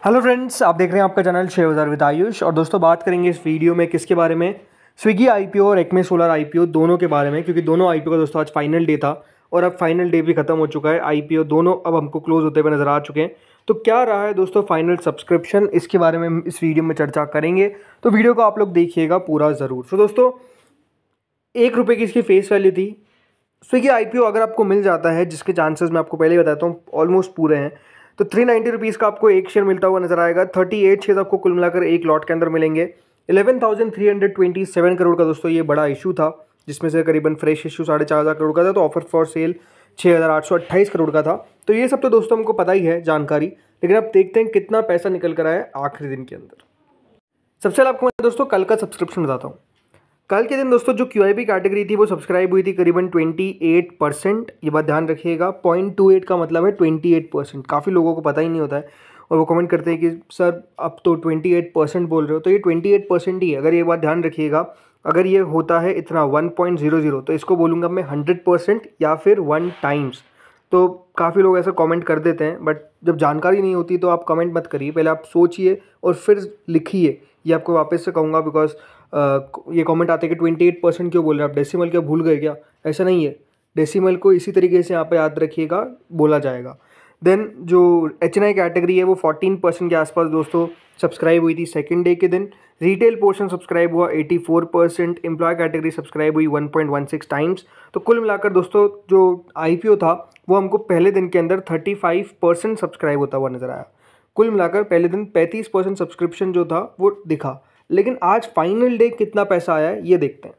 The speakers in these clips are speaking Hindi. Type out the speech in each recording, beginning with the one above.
हेलो फ्रेंड्स, आप देख रहे हैं आपका चैनल शेयर बाजार विद आयुष। और दोस्तों बात करेंगे इस वीडियो में किसके बारे में, स्विगी आईपीओ और एक्मे सोलर आईपीओ दोनों के बारे में, क्योंकि दोनों आईपीओ का दोस्तों आज फाइनल डे था और अब फाइनल डे भी खत्म हो चुका है। आईपीओ दोनों अब हमको क्लोज होते हुए नजर आ चुके हैं। तो क्या रहा है दोस्तों फाइनल सब्सक्रिप्शन, इसके बारे में इस वीडियो में चर्चा करेंगे। तो वीडियो को आप लोग देखिएगा पूरा ज़रूर। तो दोस्तों ₹1 की इसकी फेस वैल्यू थी। स्विगी आईपीओ अगर आपको मिल जाता है, जिसके चांसेस मैं आपको पहले ही बताता हूँ ऑलमोस्ट पूरे हैं, तो ₹390 का आपको एक शेयर मिलता हुआ नजर आएगा। 38 शेयर आपको कुल मिलाकर एक लॉट के अंदर मिलेंगे। 11,327 करोड़ का दोस्तों ये बड़ा इशू था, जिसमें से करीबन फ्रेश इशू 4,500 करोड़ का था, तो ऑफर फॉर सेल 6,828 करोड़ का था। तो ये सब तो दोस्तों हमको पता ही है जानकारी, लेकिन अब देखते हैं कितना पैसा निकल कर आया आखिरी दिन के अंदर। सबसे पहले आपको मैं दोस्तों कल का सब्सक्रिप्शन बताता हूँ। कल के दिन दोस्तों जो QIB कैटेगरी थी वो सब्सक्राइब हुई थी करीबन 28%। ये बात ध्यान रखिएगा, 0.28 का मतलब है 28%। काफ़ी लोगों को पता ही नहीं होता है और वो कमेंट करते हैं कि सर अब तो 28% बोल रहे हो, तो ये 28% ही है। अगर ये बात ध्यान रखिएगा, अगर ये होता है इतना 1.00 तो इसको बोलूँगा मैं 100% या फिर 1 टाइम्स। तो काफ़ी लोग ऐसा कमेंट कर देते हैं, बट जब जानकारी नहीं होती तो आप कमेंट मत करिए, पहले आप सोचिए और फिर लिखिए। ये आपको वापस से कहूँगा, बिकॉज ये कमेंट आते हैं कि 28% क्यों बोल रहे हैं आप, डेसिमल क्या भूल गए क्या? ऐसा नहीं है, डेसिमल को इसी तरीके से यहाँ पे याद रखिएगा, बोला जाएगा। देन जो HNI कैटेगरी है वो 14% के आसपास दोस्तों सब्सक्राइब हुई थी सेकेंड डे के दिन। रिटेल पोर्शन सब्सक्राइब हुआ 84%। एम्प्लॉय कैटेगरी सब्सक्राइब हुई 1.16 टाइम्स। तो कुल मिलाकर दोस्तों जो IPO था वो हमको पहले दिन के अंदर 35% सब्सक्राइब होता हुआ नजर आया। कुल मिलाकर पहले दिन 35% सब्सक्रिप्शन जो था वो दिखा। लेकिन आज फाइनल डे कितना पैसा आया है ये देखते हैं।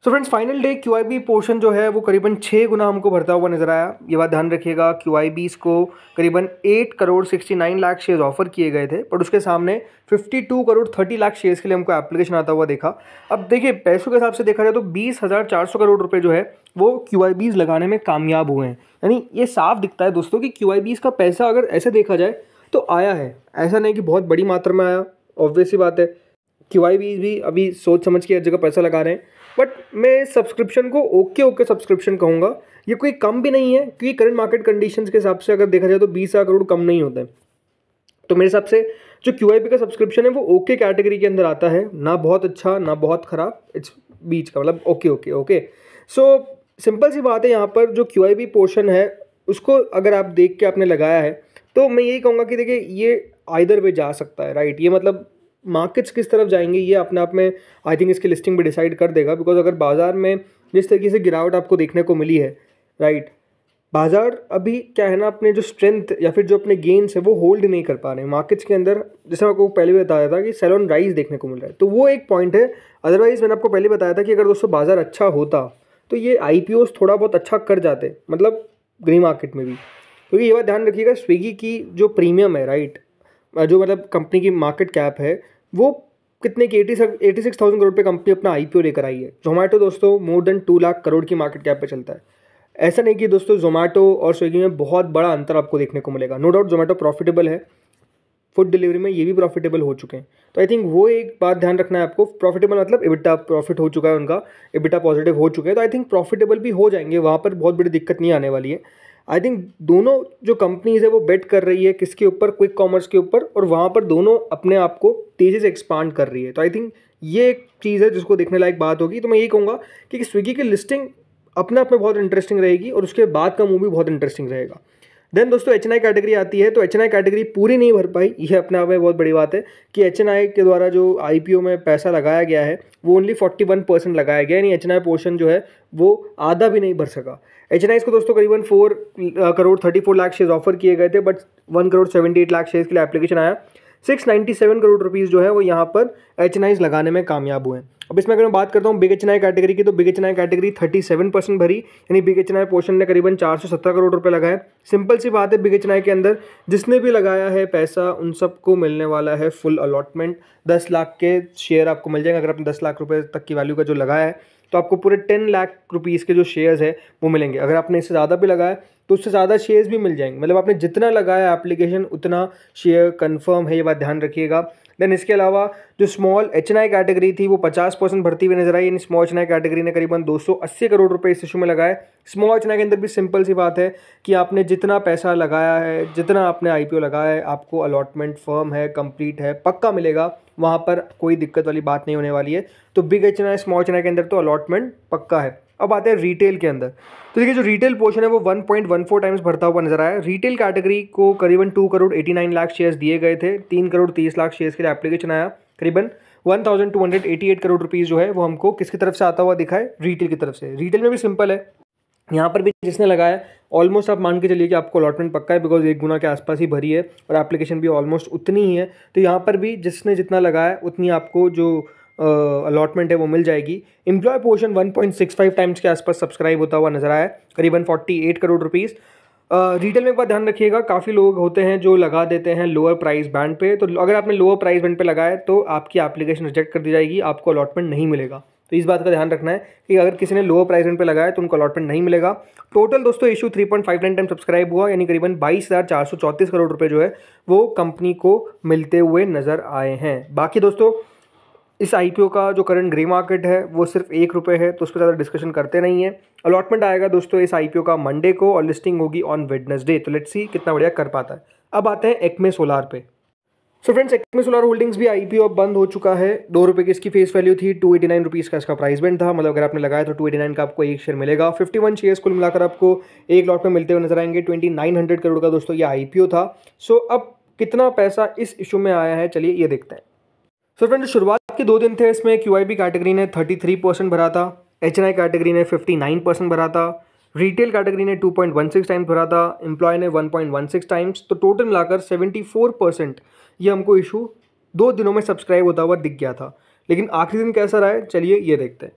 So friends, final day QIB portion जो है वो करीबन 6 गुना हमको भरता हुआ नजर आया। ये बात ध्यान रखिएगा, QIBs को करीबन 8 करोड़ 69 लाख शेयर्स ऑफर किए गए थे, पर उसके सामने 52 करोड़ 30 लाख शेयर्स के लिए हमको एप्लीकेशन आता हुआ देखा। अब देखिए पैसों के हिसाब से देखा जाए तो 20,400 करोड़ रुपए जो है वो QIBs लगाने में कामयाब हुए हैं। यानी ये साफ दिखता है दोस्तों कि QIBs का पैसा अगर ऐसे देखा जाए तो आया है, ऐसा नहीं कि बहुत बड़ी मात्रा में आया। ऑब्वियस सी बात है, QIBs भी अभी सोच समझ के हर जगह पैसा लगा रहे हैं, बट मैं सब्सक्रिप्शन को ओके सब्सक्रिप्शन कहूँगा। ये कोई कम भी नहीं है, क्योंकि करंट मार्केट कंडीशंस के हिसाब से अगर देखा जाए तो 20,000 करोड़ कम नहीं होता है। तो मेरे हिसाब से जो QIB का सब्सक्रिप्शन है वो ओके कैटेगरी के अंदर आता है, ना बहुत अच्छा ना बहुत खराब, इट्स बीच का, मतलब ओके। सो सिंपल सी बात है, यहाँ पर जो QIB पोर्शन है उसको अगर आप देख के आपने लगाया है तो मैं यही कहूँगा कि देखिए ये आइदर वे जा सकता है, राइट। ये मतलब मार्केट्स किस तरफ जाएंगे ये अपने आप में आई थिंक इसकी लिस्टिंग भी डिसाइड कर देगा। बिकॉज अगर बाजार में जिस तरीके से गिरावट आपको देखने को मिली है, राइट, बाजार अभी क्या है ना, अपने जो स्ट्रेंथ या फिर जो अपने गेन्स है वो होल्ड नहीं कर पा रहे हैं मार्केट्स के अंदर। जैसे मैं आपको पहले भी बताया था कि सेल ऑन राइज देखने को मिल रहा है, तो वो एक पॉइंट है। अदरवाइज मैंने आपको पहले बताया था कि अगर दोस्तों बाजार अच्छा होता तो ये IPOs थोड़ा बहुत अच्छा कर जाते, मतलब ग्रे मार्केट में भी। क्योंकि ये बात ध्यान रखिएगा, स्विगी की जो प्रीमियम है, राइट, जो मतलब कंपनी की मार्केट कैप है वो कितने की 86,000 करोड़ पे कंपनी अपना IPO लेकर आई है। जोमेटो दोस्तों मोर देन 2 लाख करोड़ की मार्केट कैप पे चलता है। ऐसा नहीं कि दोस्तों जोमेटो और स्विगी में बहुत बड़ा अंतर आपको देखने को मिलेगा। नो डाउट जोमेटो प्रॉफिटेबल है, फूड डिलीवरी में ये भी प्रॉफिटेबल हो चुके हैं। तो आई थिंक वो एक बात ध्यान रखना है आपको, प्रॉफिटेबल मतलब EBITDA प्रॉफिट हो चुका है उनका, EBITDA पॉजिटिव हो चुके हैं। तो आई थिंक प्रॉफिटेबल भी हो जाएंगे, वहाँ पर बहुत बड़ी दिक्कत नहीं आने वाली है। आई थिंक दोनों जो कंपनीज है वो बेट कर रही है किसके ऊपर, क्विक कॉमर्स के ऊपर, और वहाँ पर दोनों अपने आप को तेज़ी से एक्सपांड कर रही है। तो आई थिंक ये एक चीज़ है जिसको देखने लायक बात होगी। तो मैं यही कहूँगा कि स्विगी की लिस्टिंग अपने आप में बहुत इंटरेस्टिंग रहेगी और उसके बाद का मूव भी बहुत इंटरेस्टिंग रहेगा। देन दोस्तों HNI कैटेगरी आती है, तो HNI कैटेगरी पूरी नहीं भर पाई, ये अपने आप में बहुत बड़ी बात है कि HNI के द्वारा जो IPO में पैसा लगाया गया है वो ओनली 41% लगाया गया है, यानी HNI पोर्शन जो है वो आधा भी नहीं भर सका। HNI को दोस्तों करीबन 4 करोड़ 34 लाख शेयर्स ऑफर किए गए थे, बट 1 करोड़ 78 लाख शेयर्स के लिए एप्लीकेशन आया। 697 करोड़ रुपीज़ जो है वो यहाँ पर HNIs लगाने में कामयाब हुए हैं। अब इसमें अगर मैं बात करता हूँ बिग HNI कैटेगरी की, तो बिग HNI कैटेगरी 37% भरी, यानी बिग HNI पोर्शन ने करीबन 417 करोड़ रुपए लगाए। सिंपल सी बात है, बिग HNI के अंदर जिसने भी लगाया है पैसा उन सबको मिलने वाला है फुल अलॉटमेंट। 10 लाख के शेयर आपको मिल जाएंगे। अगर आपने 10 लाख रुपये तक की वैल्यू का जो लगाया है तो आपको पूरे 10 लाख रुपीज़ के जो शेयर्स है वो मिलेंगे। अगर आपने इससे ज़्यादा भी लगाया तो उससे ज़्यादा शेयर्स भी मिल जाएंगे। मतलब आपने जितना लगाया एप्लीकेशन उतना शेयर कंफर्म है, ये बात ध्यान रखिएगा। देन इसके अलावा जो स्मॉल HNI कैटेगरी थी वो 50% भरती हुई नजर आई, यानी स्मॉल HNI कैटेगरी ने करीबन 280 करोड़ रुपए इस इशू में लगाए। स्मॉल HNI के अंदर भी सिंपल सी बात है कि आपने जितना पैसा लगाया है, जितना आपने IPO लगाया है, आपको अलॉटमेंट फर्म है, कंप्लीट है, पक्का मिलेगा, वहाँ पर कोई दिक्कत वाली बात नहीं होने वाली है। तो बिग HNI स्मॉल HNI के अंदर तो अलॉटमेंट पक्का है। अब आते हैं रिटेल के अंदर। तो देखिए जो रिटेल पोर्शन है वो 1.14 टाइम्स भरता हुआ नजर आया। रिटेल कैटेगरी को करीबन 2 करोड़ 89 लाख शेयर्स दिए गए थे। 3 करोड़ 30 लाख शेयर्स के लिए एप्लीकेशन आया। करीबन 1288 करोड़ रुपीज़ जो है वो हमको किसकी तरफ से आता हुआ दिखा है, रिटेल की तरफ से। रिटेल में भी सिंपल है, यहाँ पर भी जिसने लगाया ऑलमोस्ट आप मान के चलिए कि आपको अलॉटमेंट पक्का है, बिकॉज 1 गुना के आसपास ही भरी है और एप्लीकेशन भी ऑलमोस्ट उतनी ही है। तो यहाँ पर भी जिसने जितना लगाया उतनी आपको जो अलॉटमेंट है वो मिल जाएगी। एम्प्लॉय पोर्शन 1.65 टाइम्स के आसपास सब्सक्राइब होता हुआ नजर आया, करीबन 48 करोड़ रुपीज़। रिटेल में एक बात ध्यान रखिएगा, काफ़ी लोग होते हैं जो लगा देते हैं लोअर प्राइस बैंड पे। तो अगर आपने लोअर प्राइस बैंड पे लगाया तो आपकी एप्लीकेशन रिजेक्ट कर दी जाएगी, आपको अलॉटमेंट नहीं मिलेगा। तो इस बात का ध्यान रखना है कि अगर किसी ने लोअर प्राइस बैंड पे लगाया तो उनको अलॉटमेंट नहीं मिलेगा। टोटल दोस्तों इशू 3.59 टाइम सब्सक्राइब हुआ, यानी करीबन 22,434 करोड़ रुपए जो है वो कंपनी को मिलते हुए नजर आए हैं। बाकी दोस्तों इस IPO का जो करंट ग्रे मार्केट है वो सिर्फ 1 रुपये है, तो उस पर ज़्यादा डिस्कशन करते नहीं है। अलॉटमेंट आएगा दोस्तों इस IPO का मंडे को और लिस्टिंग होगी ऑन वेडनेसडे। तो लेट्स सी कितना बढ़िया कर पाता है। अब आते हैं एक्मे सोलार पे। So friends, Acme solar holdings भी IPO अब बंद हो चुका है। 2 रुपये की इसकी फेस वैल्यू थी, 289 रुपीज़ का इसका प्राइस बैंड था। मतलब अगर आपने लगाया तो 289 का आपको एक शेयर मिलेगा। 51 शेयर्स कुल मिलाकर आपको एक लॉट में मिलते हुए नजर आएंगे। 2900 करोड़ का दोस्तों ये IPO था। सो अब कितना पैसा इस इशू में आया है, चलिए ये देखते हैं। सो फ्रेंड, शुरुआत के 2 दिन थे इसमें QIB कैटेगरी ने 33% भरा था, HNI कैटेगरी ने 59% भरा था, रिटेल कैटेगरी ने 2.16 टाइम्स भरा था, एम्प्लॉय ने 1.16 टाइम्स। तो टोटल मिलाकर 74% ये हमको इशू 2 दिनों में सब्सक्राइब होता हुआ दिख गया था। लेकिन आखिरी दिन कैसा रहा है, चलिए ये देखते हैं।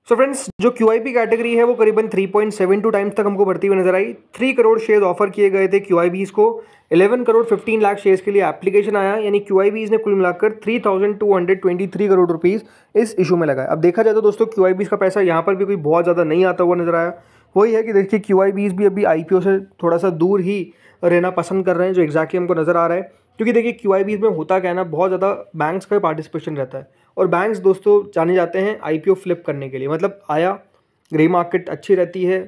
सो फ्रेंड्स, जो QIB कैटेगरी है वो करीबन 3.72 टाइम्स तक हमको बढ़ती हुई नजर आई। 3 करोड़ शेयर्स ऑफर किए गए थे QIBs को। 11 करोड़ 15 लाख शेयर्स के लिए एप्लीकेशन आया, यानी QIBs ने कुल मिलाकर 3,223 करोड़ रुपीस इस इशू में लगाया। अब देखा जाए तो दोस्तों QIBs का पैसा यहाँ पर भी कोई बहुत ज़्यादा नहीं आता हुआ नजर आया। वही है कि देखिए QIBs भी अभी IPO से थोड़ा सा दूर ही रहना पसंद कर रहे हैं, जो एग्जैक्टली हमको नज़र आ रहा है। क्योंकि देखिए QIBs में होता क्या है ना, बहुत ज़्यादा बैंक्स का पार्टिसिपेशन रहता है और बैंक्स दोस्तों जाने जाते हैं IPO फ्लिप करने के लिए। मतलब आया, ग्रे मार्केट अच्छी रहती है,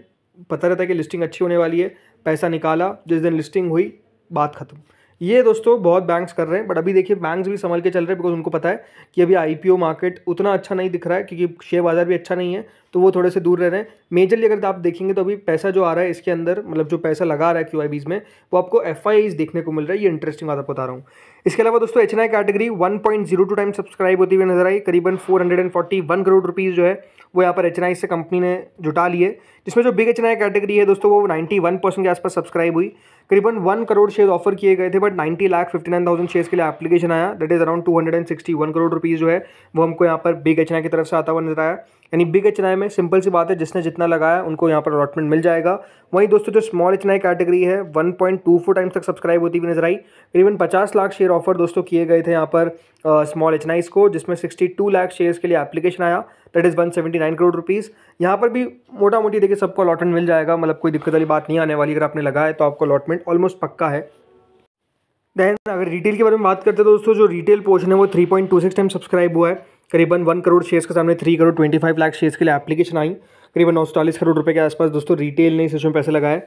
पता रहता है कि लिस्टिंग अच्छी होने वाली है, पैसा निकाला, जिस दिन लिस्टिंग हुई बात खत्म। ये दोस्तों बहुत बैंक्स कर रहे हैं। बट अभी देखिए बैंक्स भी संभल के चल रहे हैं, बिकॉज उनको पता है कि अभी IPO मार्केट उतना अच्छा नहीं दिख रहा है, क्योंकि शेयर बाजार भी अच्छा नहीं है, तो वो थोड़े से दूर रह रहे हैं। मेजरली अगर आप देखेंगे तो अभी पैसा जो आ रहा है इसके अंदर, मतलब जो पैसा लगा रहा है QIBs में, वो आपको FIIs देखने को मिल रहा है। ये इंटरेस्टिंग बात आपको बता रहा हूँ। इसके अलावा दोस्तों HNI कैटेगरी 1.02 टाइम सब्सक्राइब होती हुई नजर आई। करीबन 441 करोड़ रुपीज़ जो है वो यहाँ पर HNI से कंपनी ने जुटा लिए, जिसमें जो बिग HNI कैटेगरी है दोस्तों वो 91% के आसपास सब्सक्राइब हुई। करीबन 1 करोड़ शेयर ऑफर किए गए थे, बट 90,59,000 शेयर्स के लिए एप्लीकेशन आया। That is around 261 crore rupees जो है वो हमको यहाँ पर बिग HNI की तरफ से आता हुआ नजर आया। यानी बिग HNI में सिंपल सी बात है, जिसने जितना लगाया उनको यहाँ पर अलॉटमेंट मिल जाएगा। वहीं दोस्तों जो स्मॉल HNI कैटेगरी है 1.24 टाइम्स तक सब्सक्राइब होती हुई नजर आई। करीबन 50 लाख शेयर ऑफर दोस्तों किए गए थे यहाँ पर स्मॉल HNIs को, जिसमें 62 लाख शेयर्स के लिए एप्लीकेशन आया। That is 179 crore rupees. यहाँ पर भी मोटा मोटी देखिए सबको अलॉटमेंट मिल जाएगा, मतलब कोई दिक्कत वाली बात नहीं आने वाली। अगर आपने लगाया तो आपको अलॉटमेंट ऑलमोस्ट पक्का है। दैन अगर रिटेल के बारे में बात करते हैं तो दोस्तों जो रिटेल पोर्शन है वो 3.26 टाइम सब्सक्राइब हुआ है। करीबन 1 करोड़ शेयर्स के सामने 3 करोड़ 25 लाख शेयर्स के लिए एप्लीकेशन आई। करीबन 940 करोड़ रुपए के आसपास दोस्तों रिटेल ने इस इसमें पैसे लगाए।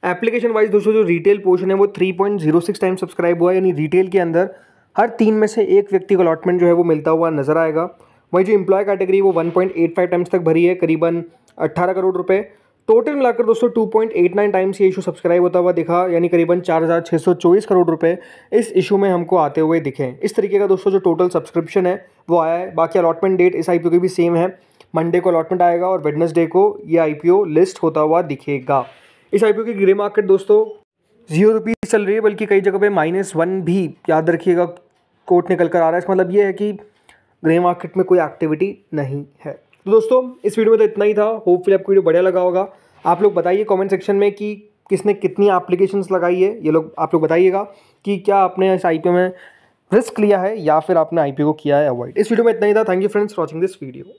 एप्लीकेशन वाइज दोस्तों जो रिटेल पोर्शन है वो 3.06 टाइम सब्सक्राइब हुआ है, यानी रिटेल के अंदर हर 3 में से एक व्यक्ति को अलॉटमेंट जो है वो मिलता हुआ नजर आएगा। वहीं जो एम्प्लॉय कैटेगरी वो 1.85 टाइम्स तक भरी है, करीबन 18 करोड़ रुपए। टोटल मिलाकर दोस्तों 2.89 टाइम्स ये इशू सब्सक्राइब होता हुआ दिखा, यानी करीबन 4,624 करोड़ रुपए इस इशू में हमको आते हुए दिखे। इस तरीके का दोस्तों जो टोटल सब्सक्रिप्शन है वो आया है। बाकी अलॉटमेंट डेट इस IPO की भी सेम है, मंडे को अलॉटमेंट आएगा और वेडनेसडे को ये IPO लिस्ट होता हुआ दिखेगा। इस IPO की ग्रे मार्केट दोस्तों 0 रुपीज़ चल रही है, बल्कि कई जगह पे -1 भी याद रखिएगा कोट निकल कर आ रहा है। इसका मतलब ये है कि ग्रे मार्केट में कोई एक्टिविटी नहीं है। तो दोस्तों इस वीडियो में तो इतना ही था। होपफुली आपको वीडियो बढ़िया लगा होगा। आप लोग बताइए कमेंट सेक्शन में कि किसने कितनी एप्लीकेशंस लगाई है। ये लोग आप लोग बताइएगा कि क्या आपने इस IPO में रिस्क लिया है या फिर आपने IPO को किया है अवॉइड। इस वीडियो में इतना ही था। Thank you friends for watching this video.